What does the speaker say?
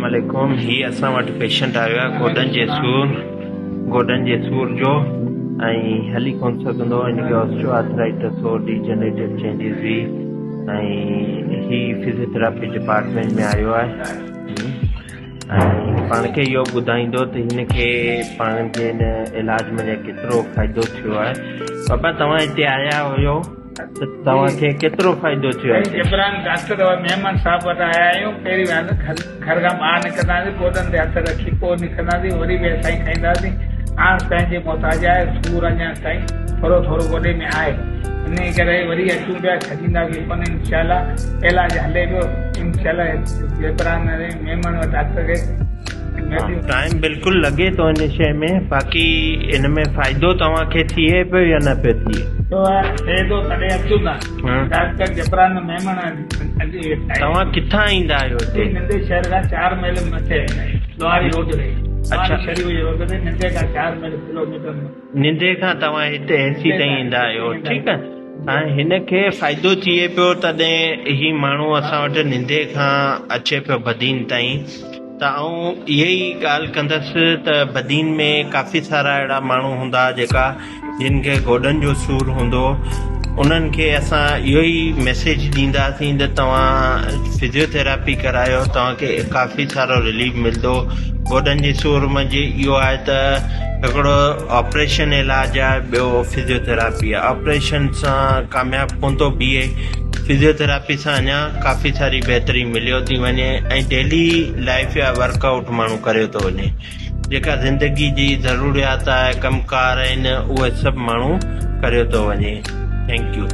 अस्सलामुअलैकुम। ही असां वटि पेशेंट आयो आहे गोॾनि जे सूर जो ऐं हली कोन सघंदो, हिनखे ऑस्टियोआर्थराइटिस हो डिजेनरेटिव चेंजिस हुई ऐं ही फिजियोथेरेपी डिपार्टमेंट में आयो आहे ऐं पाण खे इहो ॿुधाईंदो त हिनखे पाण जे हिन इलाज में केतिरो फ़ाइदो थियो आहे। बाबा तव्हां हिते आया हुयो त तव्हांखे केतिरो फ़ाइदो थियो आहे? जबरान डॉक्टर मेहमान साहब वटि आया आहियूं। पहिरीं घर खां ॿाहिरि निकिरंदासीं, गोॾनि ते हथ रखी पोइ निकिरंदासीं, वरी बि असां ई खाईंदासीं। हाणे पंहिंजे मोहताज आहे, सूर अञा ताईं थोरो गोॾे में आहे, इन करे वरी अचूं पिया, छॾींदासीं कोन इंशाल्लाह। इलाज हले पियो इंशाल्लाह। जबरान मेहमान वटि डॉक्टर खे टाइम बिल्कुलु लॻे थो हिन शइ में। बाक़ी इन में फ़ाइदो तव्हांखे थिए पियो या न पियो थिए? तॾहिं अचूं था डॉक्टर जबरान महिमान। तव्हां किथां ईंदा आहियो? नंढे शहर खां 4 मील मथे लोहारी रोड ते। अच्छा, नंढे खां 4 मील किलोमीटर। निंदे खां तव्हां हिते एसी ताईं ईंदा आहियो, ठीकु आहे। हाणे हिनखे फ़ाइदो थिए पियो तॾहिं ही माण्हू असां वटि निंदे खां अचे पियो बदीन ताईं। त आउं इहा ई ॻाल्हि कंदसि त बदीन में काफ़ी सारा अहिड़ा माण्हू हूंदा जेका जिन खे गोॾनि जो सूरु हूंदो, उन्हनि खे असां इहो ई मैसेज ॾींदासीं त तव्हां फिजियोथेरेपी करायो, तव्हांखे काफ़ी सारो रिलीफ मिलंदो। गोॾनि जे सूर में इहो आहे त हिकिड़ो ऑपरेशन इलाजु आहे, ॿियो फिजियोथेरेपी आहे। ऑपरेशन सां कामयाबु कोन थो बीहे, फिजियोथेरेपी सां अञा काफ़ी सारी बहितरी मिलियो थी वञे ऐं डेली लाइफ या वर्कआउट माण्हू करे थो वञे। जेका ज़िंदगी जी ज़रूरियात आहे, कमकार आहिनि, उहे सभु माण्हू करे थो वञे। Thank U.